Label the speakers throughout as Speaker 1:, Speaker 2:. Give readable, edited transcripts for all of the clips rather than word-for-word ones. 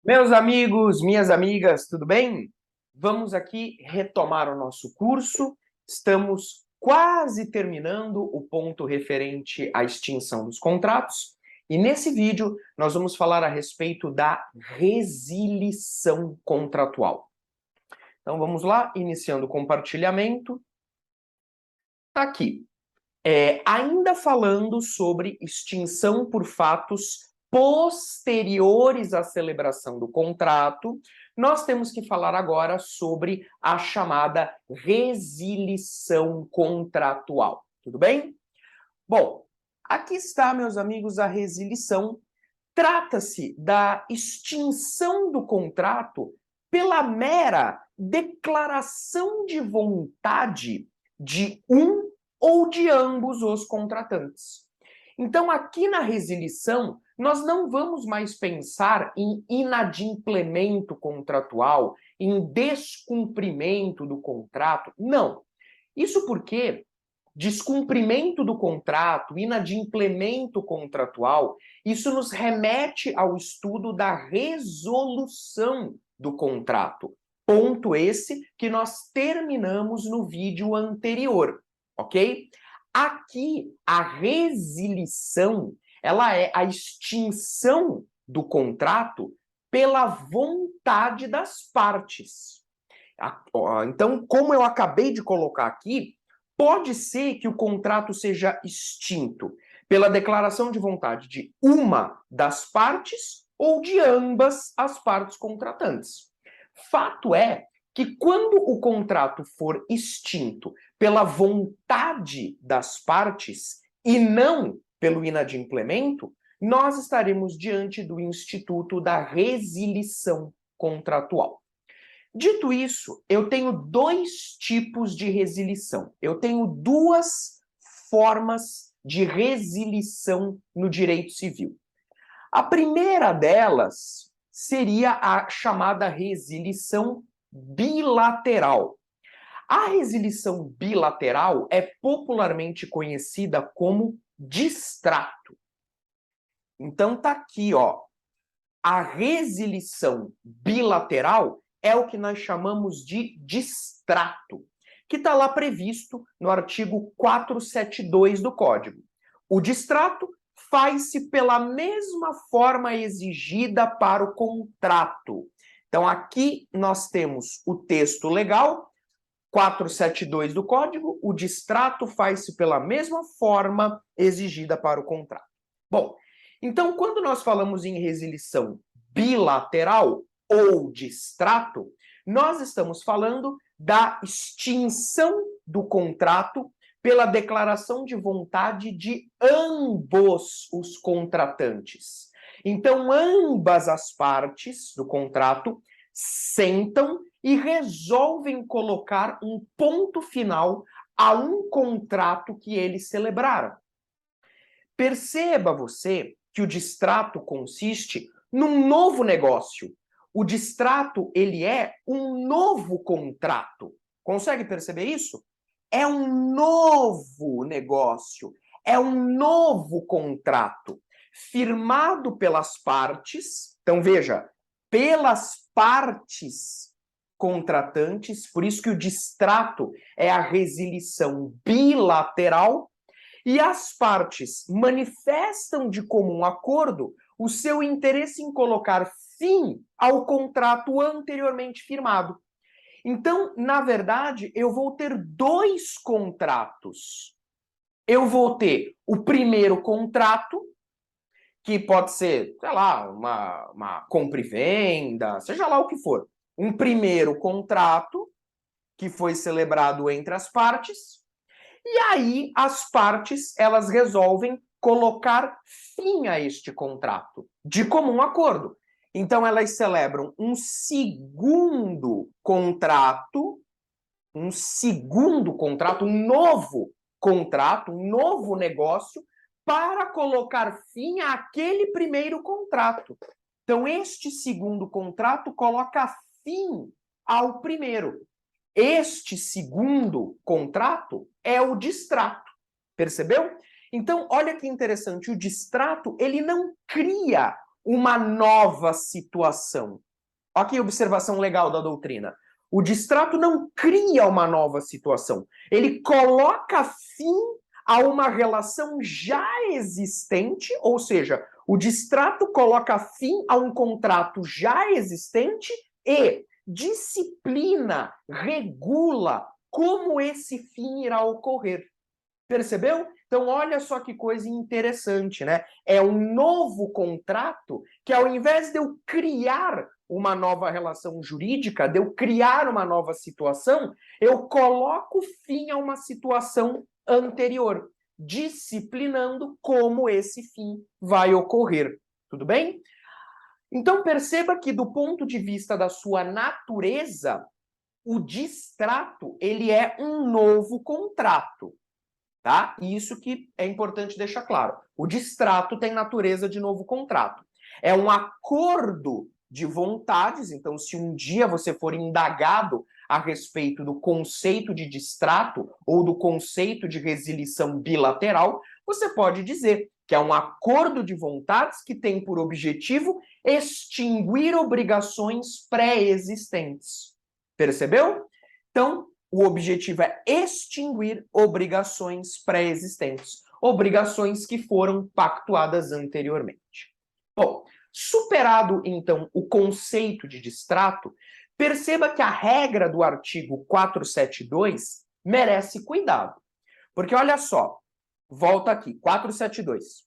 Speaker 1: Meus amigos, minhas amigas, tudo bem? Vamos aqui retomar o nosso curso. Estamos quase terminando o ponto referente à extinção dos contratos. E nesse vídeo nós vamos falar a respeito da resilição contratual. Então vamos lá, iniciando o compartilhamento. Tá aqui. Ainda falando sobre extinção por fatos posteriores à celebração do contrato, nós temos que falar agora sobre a chamada resilição contratual. Tudo bem? Bom, aqui está, meus amigos, a resilição. Trata-se da extinção do contrato pela mera declaração de vontade de um ou de ambos os contratantes. Então, aqui na resilição, nós não vamos mais pensar em inadimplemento contratual, em descumprimento do contrato. Não. Isso porque descumprimento do contrato, inadimplemento contratual, isso nos remete ao estudo da resolução do contrato. Ponto esse que nós terminamos no vídeo anterior, ok? Aqui, a resilição, ela é a extinção do contrato pela vontade das partes. Então, como eu acabei de colocar aqui, pode ser que o contrato seja extinto pela declaração de vontade de uma das partes ou de ambas as partes contratantes. Fato é que quando o contrato for extinto pela vontade das partes e não pelo inadimplemento, nós estaremos diante do instituto da resilição contratual. Dito isso, eu tenho dois tipos de resilição. Eu tenho duas formas de resilição no direito civil. A primeira delas seria a chamada resilição bilateral. A resilição bilateral é popularmente conhecida como distrato. Então tá aqui, ó. A resilição bilateral é o que nós chamamos de distrato, que está lá previsto no artigo 472 do Código. O distrato faz-se pela mesma forma exigida para o contrato. Então, aqui nós temos o texto legal, 472 do Código, o distrato faz-se pela mesma forma exigida para o contrato. Bom, então, quando nós falamos em resilição bilateral ou distrato, nós estamos falando da extinção do contrato pela declaração de vontade de ambos os contratantes. Então, ambas as partes do contrato sentam e resolvem colocar um ponto final a um contrato que eles celebraram. Perceba você que o distrato consiste num novo negócio. O distrato, ele é um novo contrato. Consegue perceber isso? É um novo negócio, é um novo contrato, firmado pelas partes. Então, veja, pelas partes contratantes, por isso que o distrato é a resilição bilateral, e as partes manifestam de comum acordo o seu interesse em colocar fim ao contrato anteriormente firmado. Então, na verdade, eu vou ter dois contratos. Eu vou ter o primeiro contrato, que pode ser, sei lá, uma compra e venda, seja lá o que for. Um primeiro contrato que foi celebrado entre as partes, e aí as partes, elas resolvem colocar fim a este contrato, de comum acordo. Então elas celebram um segundo contrato, um novo negócio, para colocar fim àquele primeiro contrato. Então este segundo contrato coloca fim ao primeiro. Este segundo contrato é o distrato, percebeu? Então, olha que interessante, o distrato, ele não cria uma nova situação. Olha que observação legal da doutrina. O distrato não cria uma nova situação. Ele coloca fim a uma relação já existente, ou seja, o distrato coloca fim a um contrato já existente e disciplina, regula como esse fim irá ocorrer. Percebeu? Então, olha só que coisa interessante, né? É um novo contrato que, ao invés de eu criar uma nova relação jurídica, de eu criar uma nova situação, eu coloco fim a uma situação anterior, disciplinando como esse fim vai ocorrer. Tudo bem? Então, perceba que, do ponto de vista da sua natureza, o distrato, ele é um novo contrato. Tá? E isso que é importante deixar claro. O distrato tem natureza de novo contrato. É um acordo de vontades, então se um dia você for indagado a respeito do conceito de distrato ou do conceito de resilição bilateral, você pode dizer que é um acordo de vontades que tem por objetivo extinguir obrigações pré-existentes. Percebeu? Então, o objetivo é extinguir obrigações pré-existentes, obrigações que foram pactuadas anteriormente. Bom, superado, então, o conceito de distrato, perceba que a regra do artigo 472 merece cuidado. Porque, olha só, volta aqui, 472.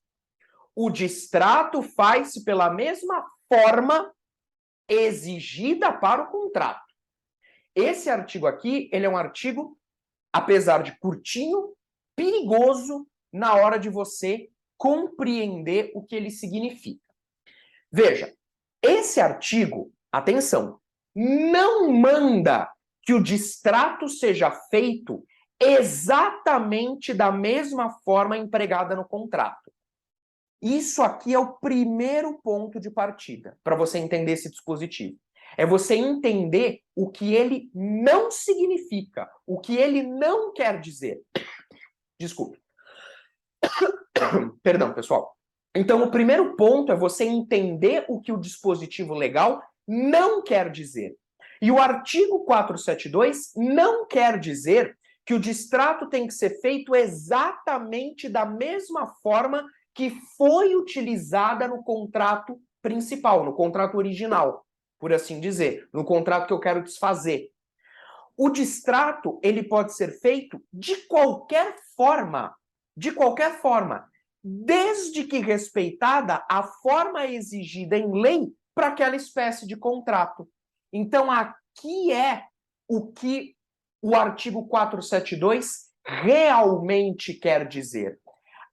Speaker 1: O distrato faz-se pela mesma forma exigida para o contrato. Esse artigo aqui, ele é um artigo, apesar de curtinho, perigoso na hora de você compreender o que ele significa. Veja, esse artigo, atenção, não manda que o distrato seja feito exatamente da mesma forma empregada no contrato. Isso aqui é o primeiro ponto de partida para você entender esse dispositivo. É você entender o que ele não significa, o que ele não quer dizer. Desculpe. Perdão, pessoal. Então, o primeiro ponto é você entender o que o dispositivo legal não quer dizer. E o artigo 472 não quer dizer que o distrato tem que ser feito exatamente da mesma forma que foi utilizada no contrato principal, no contrato original, por assim dizer, no contrato que eu quero desfazer. O distrato, ele pode ser feito de qualquer forma, desde que respeitada a forma exigida em lei para aquela espécie de contrato. Então, aqui é o que o artigo 472 realmente quer dizer.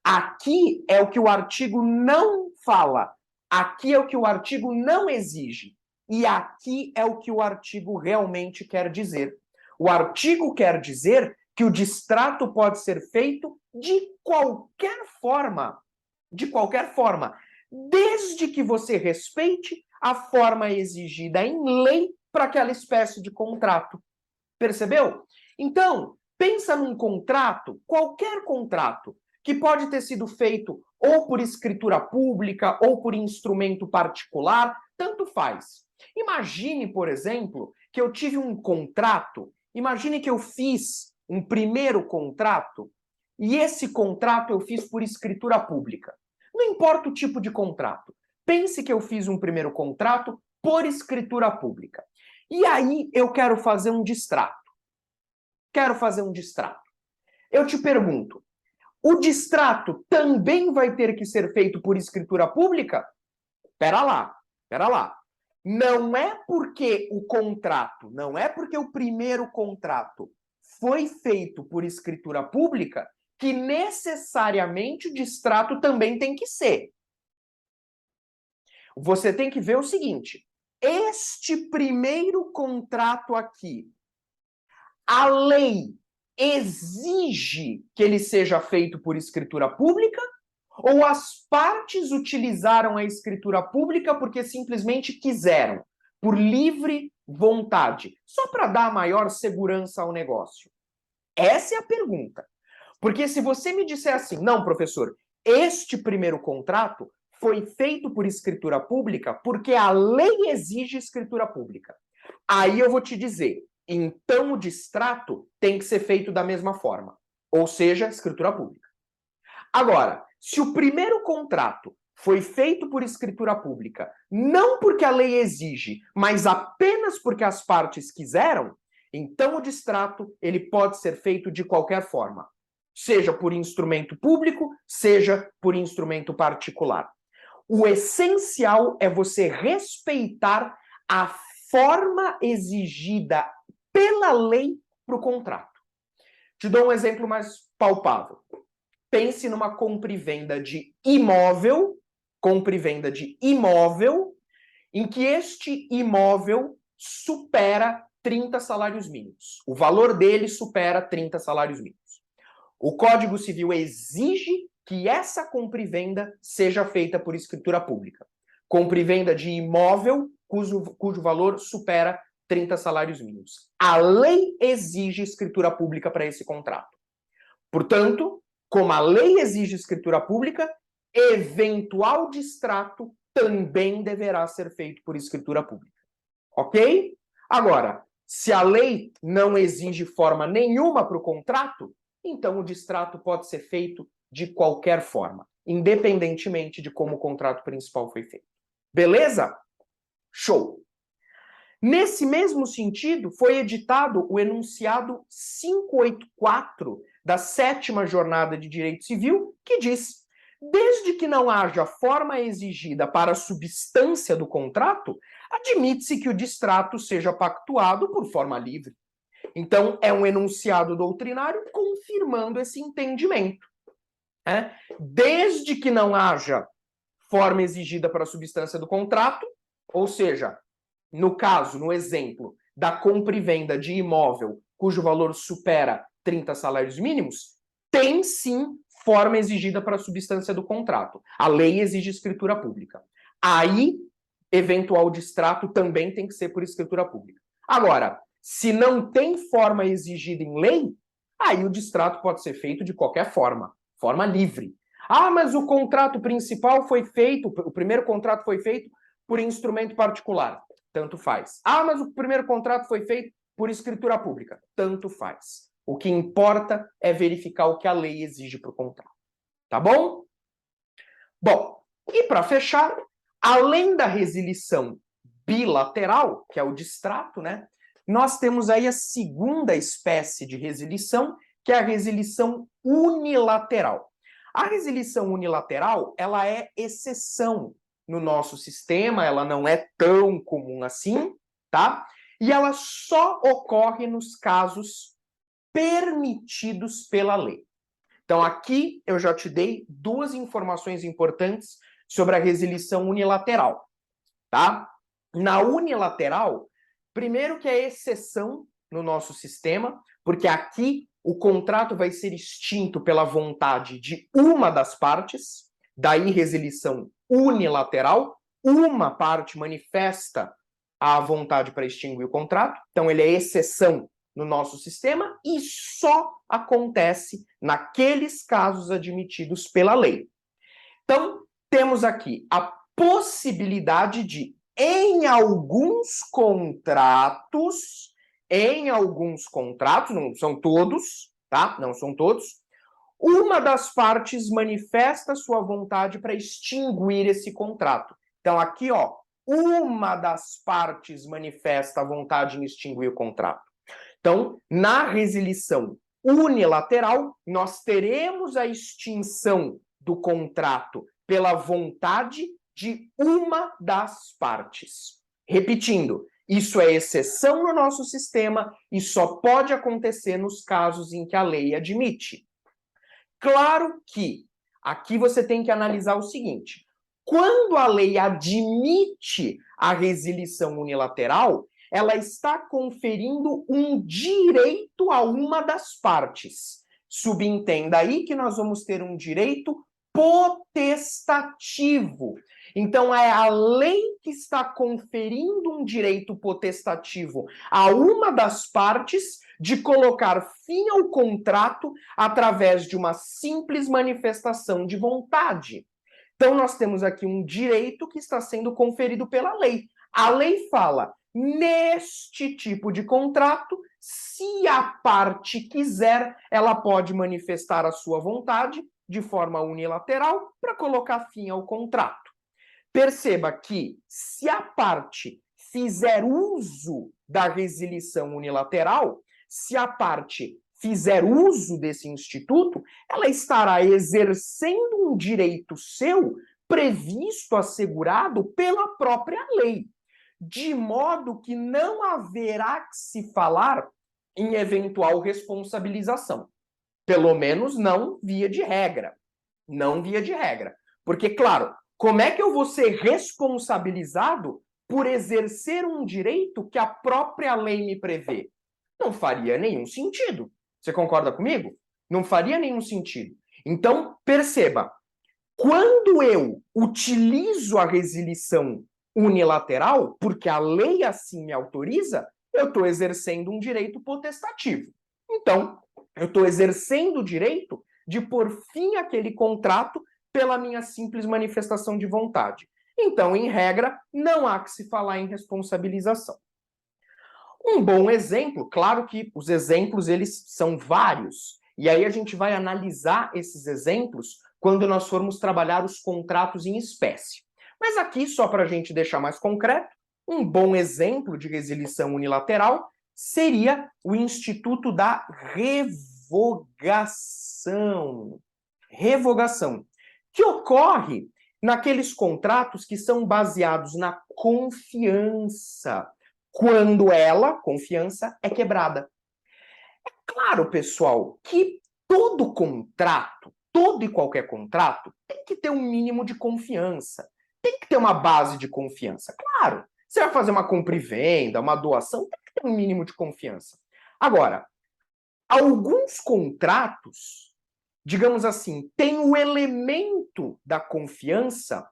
Speaker 1: Aqui é o que o artigo não fala. Aqui é o que o artigo não exige. E aqui é o que o artigo realmente quer dizer. O artigo quer dizer que o distrato pode ser feito de qualquer forma, desde que você respeite a forma exigida em lei para aquela espécie de contrato. Percebeu? Então, pensa num contrato, qualquer contrato, que pode ter sido feito ou por escritura pública ou por instrumento particular, tanto faz. Imagine, por exemplo, que eu tive um contrato, imagine que eu fiz um primeiro contrato e esse contrato eu fiz por escritura pública. Não importa o tipo de contrato. Pense que eu fiz um primeiro contrato por escritura pública. E aí eu quero fazer um distrato. Eu te pergunto, o distrato também vai ter que ser feito por escritura pública? Pera lá. Não é porque o primeiro contrato foi feito por escritura pública que necessariamente o distrato também tem que ser. Você tem que ver o seguinte, este primeiro contrato aqui, a lei exige que ele seja feito por escritura pública ou as partes utilizaram a escritura pública porque simplesmente quiseram, por livre vontade, só para dar maior segurança ao negócio? Essa é a pergunta. Porque se você me disser assim, não, professor, este primeiro contrato foi feito por escritura pública porque a lei exige escritura pública. Aí eu vou te dizer, então o distrato tem que ser feito da mesma forma, ou seja, escritura pública. Agora, se o primeiro contrato foi feito por escritura pública, não porque a lei exige, mas apenas porque as partes quiseram, então o distrato ele pode ser feito de qualquer forma, seja por instrumento público, seja por instrumento particular. O essencial é você respeitar a forma exigida pela lei para o contrato. Te dou um exemplo mais palpável. Pense numa compra e venda de imóvel, em que este imóvel supera 30 salários mínimos. O valor dele supera 30 salários mínimos. O Código Civil exige que essa compra e venda seja feita por escritura pública. Compra e venda de imóvel cujo valor supera 30 salários mínimos. A lei exige escritura pública para esse contrato. Portanto, como a lei exige escritura pública, eventual distrato também deverá ser feito por escritura pública. Ok? Agora, se a lei não exige forma nenhuma para o contrato, então o distrato pode ser feito de qualquer forma, independentemente de como o contrato principal foi feito. Beleza? Show! Nesse mesmo sentido, foi editado o enunciado 584 da 7ª Jornada de Direito Civil, que diz: desde que não haja forma exigida para a substância do contrato, admite-se que o distrato seja pactuado por forma livre. Então, é um enunciado doutrinário confirmando esse entendimento. Desde que não haja forma exigida para a substância do contrato, ou seja, no caso, no exemplo da compra e venda de imóvel cujo valor supera 30 salários mínimos, tem sim forma exigida para a substância do contrato. A lei exige escritura pública. Aí, eventual distrato também tem que ser por escritura pública. Agora, se não tem forma exigida em lei, aí o distrato pode ser feito de qualquer forma livre. Ah, mas o contrato principal foi feito, o primeiro contrato foi feito por instrumento particular. Tanto faz. Ah, mas o primeiro contrato foi feito por escritura pública. Tanto faz. O que importa é verificar o que a lei exige para o contrato. Tá bom? Bom, e para fechar, além da resilição bilateral, que é o distrato, né? Nós temos aí a segunda espécie de resilição, que é a resilição unilateral. A resilição unilateral, ela é exceção no nosso sistema, ela não é tão comum assim, tá? E ela só ocorre nos casos permitidos pela lei. Então, aqui eu já te dei duas informações importantes sobre a resilição unilateral, tá? Na unilateral, primeiro que é exceção no nosso sistema, porque aqui o contrato vai ser extinto pela vontade de uma das partes, daí resilição unilateral, uma parte manifesta a vontade para extinguir o contrato, então ele é exceção no nosso sistema e só acontece naqueles casos admitidos pela lei. Então, temos aqui a possibilidade de, em alguns contratos, não são todos, tá? Não são todos, uma das partes manifesta sua vontade para extinguir esse contrato. Então, aqui, ó, uma das partes manifesta a vontade em extinguir o contrato. Então, na resilição unilateral, nós teremos a extinção do contrato pela vontade de uma das partes. Repetindo, isso é exceção no nosso sistema e só pode acontecer nos casos em que a lei admite. Claro que aqui você tem que analisar o seguinte: quando a lei admite a resilição unilateral, ela está conferindo um direito a uma das partes. Subentenda aí que nós vamos ter um direito potestativo. Então, é a lei que está conferindo um direito potestativo a uma das partes de colocar fim ao contrato através de uma simples manifestação de vontade. Então, nós temos aqui um direito que está sendo conferido pela lei. A lei fala, neste tipo de contrato, se a parte quiser, ela pode manifestar a sua vontade de forma unilateral para colocar fim ao contrato. Perceba que, se a parte fizer uso da resilição unilateral, se a parte fizer uso desse instituto, ela estará exercendo um direito seu previsto, assegurado pela própria lei, de modo que não haverá que se falar em eventual responsabilização. Pelo menos não via de regra. Não via de regra. Porque, claro, como é que eu vou ser responsabilizado por exercer um direito que a própria lei me prevê? Não faria nenhum sentido. Você concorda comigo? Não faria nenhum sentido. Então, perceba, quando eu utilizo a resilição unilateral, porque a lei assim me autoriza, eu estou exercendo um direito potestativo. Então, eu estou exercendo o direito de pôr fim àquele contrato pela minha simples manifestação de vontade. Então, em regra, não há que se falar em responsabilização. Um bom exemplo, claro que os exemplos eles são vários, e aí a gente vai analisar esses exemplos quando nós formos trabalhar os contratos em espécie. Mas aqui, só para a gente deixar mais concreto, um bom exemplo de resilição unilateral seria o instituto da revogação. Revogação, que ocorre naqueles contratos que são baseados na confiança, quando ela, confiança, é quebrada. É claro, pessoal, que todo contrato, todo e qualquer contrato, tem que ter um mínimo de confiança. Tem que ter uma base de confiança. Claro, você vai fazer uma compra e venda, uma doação, tem que ter um mínimo de confiança. Agora, alguns contratos, digamos assim, têm o elemento da confiança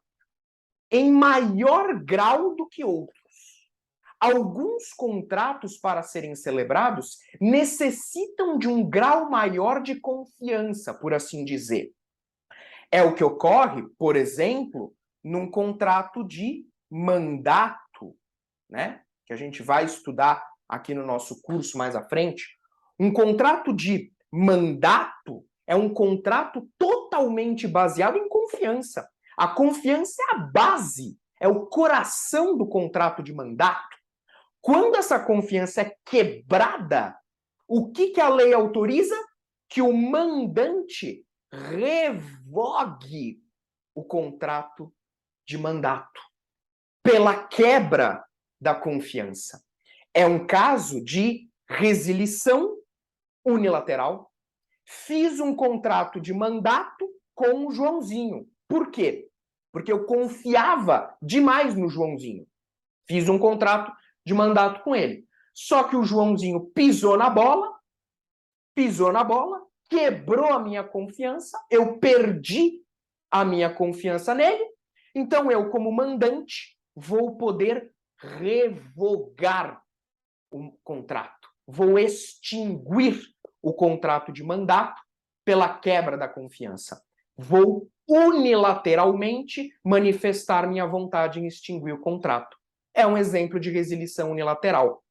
Speaker 1: em maior grau do que outros. Alguns contratos, para serem celebrados, necessitam de um grau maior de confiança, por assim dizer. É o que ocorre, por exemplo, num contrato de mandato, né? Que a gente vai estudar aqui no nosso curso mais à frente. Um contrato de mandato é um contrato totalmente baseado em confiança. A confiança é a base, é o coração do contrato de mandato. Quando essa confiança é quebrada, o que a lei autoriza? Que o mandante revogue o contrato de mandato pela quebra da confiança. É um caso de resilição unilateral. Fiz um contrato de mandato com o Joãozinho. Por quê? Porque eu confiava demais no Joãozinho. Fiz um contrato de mandato com ele. Só que o Joãozinho pisou na bola, quebrou a minha confiança, eu perdi a minha confiança nele, então eu, como mandante, vou poder revogar o contrato, vou extinguir o contrato de mandato pela quebra da confiança. Vou unilateralmente manifestar minha vontade em extinguir o contrato. É um exemplo de resilição unilateral.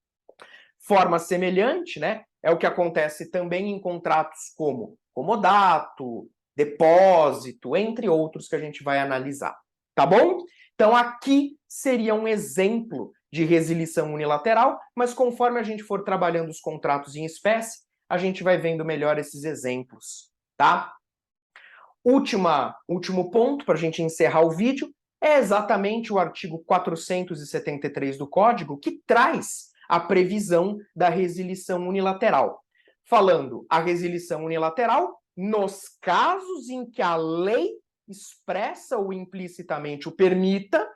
Speaker 1: Forma semelhante, né, é o que acontece também em contratos como comodato, depósito, entre outros que a gente vai analisar. Tá bom? Então aqui seria um exemplo de resilição unilateral, mas conforme a gente for trabalhando os contratos em espécie, a gente vai vendo melhor esses exemplos, tá? Último ponto para a gente encerrar o vídeo é exatamente o artigo 473 do Código, que traz a previsão da resilição unilateral. Falando a resilição unilateral nos casos em que a lei expressa ou implicitamente o permita,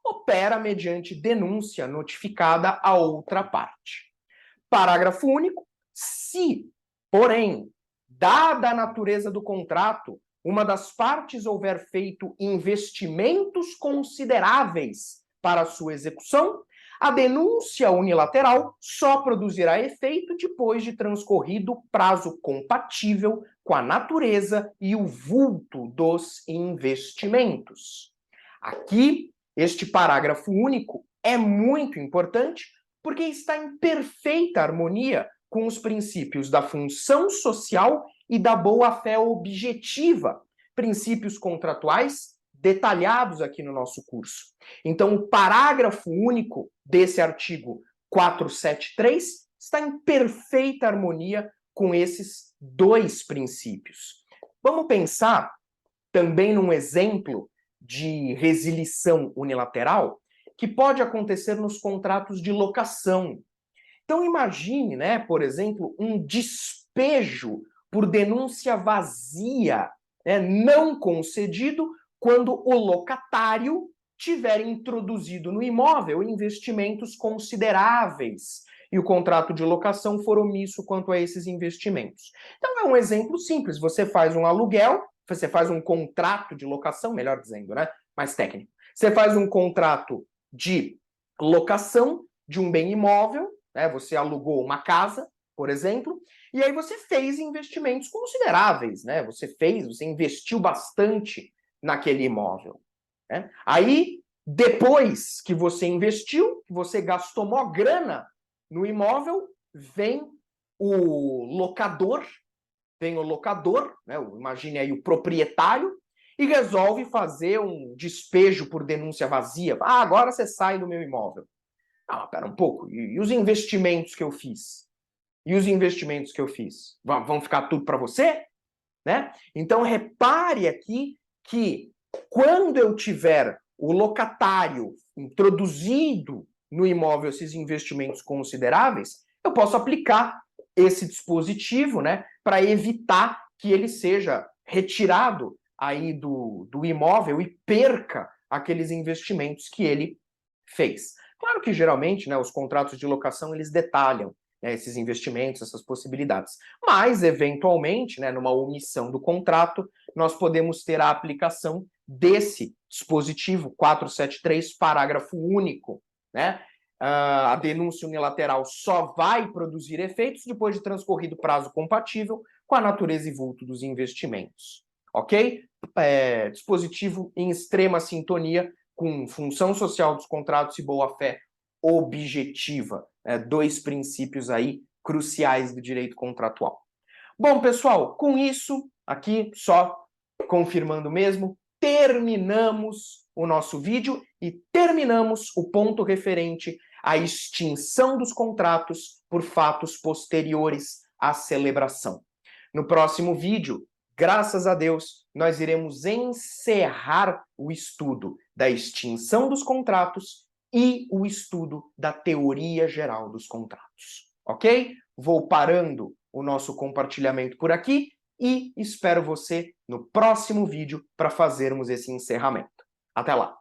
Speaker 1: opera mediante denúncia notificada a outra parte. Parágrafo único. Se, porém, dada a natureza do contrato, uma das partes houver feito investimentos consideráveis para a sua execução, A denúncia unilateral só produzirá efeito depois de transcorrido prazo compatível com a natureza e o vulto dos investimentos. Aqui, este parágrafo único é muito importante porque está em perfeita harmonia com os princípios da função social e da boa-fé objetiva, princípios contratuais detalhados aqui no nosso curso. Então, o parágrafo único desse artigo 473 está em perfeita harmonia com esses dois princípios. Vamos pensar também num exemplo de resilição unilateral que pode acontecer nos contratos de locação. Então imagine, né, por exemplo, um despejo por denúncia vazia, né, não concedido quando o locatário tiver introduzido no imóvel investimentos consideráveis e o contrato de locação for omisso quanto a esses investimentos. Então é um exemplo simples, você faz um aluguel, você faz um contrato de locação, melhor dizendo, né, mais técnico. Você faz um contrato de locação de um bem imóvel, né, você alugou uma casa, por exemplo, e aí você fez investimentos consideráveis, né? Você investiu bastante naquele imóvel, né? Aí, depois que você investiu, que você gastou mó grana no imóvel, vem o locador, né? Imagine aí o proprietário, e resolve fazer um despejo por denúncia vazia. Ah, agora você sai do meu imóvel. Ah, pera um pouco, e os investimentos que eu fiz? E os investimentos que eu fiz? Vão ficar tudo para você? Né? Então, repare aqui que quando eu tiver o locatário introduzido no imóvel esses investimentos consideráveis, eu posso aplicar esse dispositivo, né, para evitar que ele seja retirado aí do imóvel e perca aqueles investimentos que ele fez. Claro que geralmente, né, os contratos de locação eles detalham, né, esses investimentos, essas possibilidades. Mas, eventualmente, né, numa omissão do contrato, nós podemos ter a aplicação desse dispositivo 473, parágrafo único, né? A denúncia unilateral só vai produzir efeitos depois de transcorrido prazo compatível com a natureza e vulto dos investimentos. Ok? Dispositivo em extrema sintonia com função social dos contratos e boa-fé objetiva. Dois princípios aí cruciais do direito contratual. Bom, pessoal, com isso, aqui só confirmando mesmo, terminamos o nosso vídeo e terminamos o ponto referente à extinção dos contratos por fatos posteriores à celebração. No próximo vídeo, graças a Deus, nós iremos encerrar o estudo da extinção dos contratos e o estudo da teoria geral dos contratos. Ok? Vou parando o nosso compartilhamento por aqui e espero você no próximo vídeo para fazermos esse encerramento. Até lá!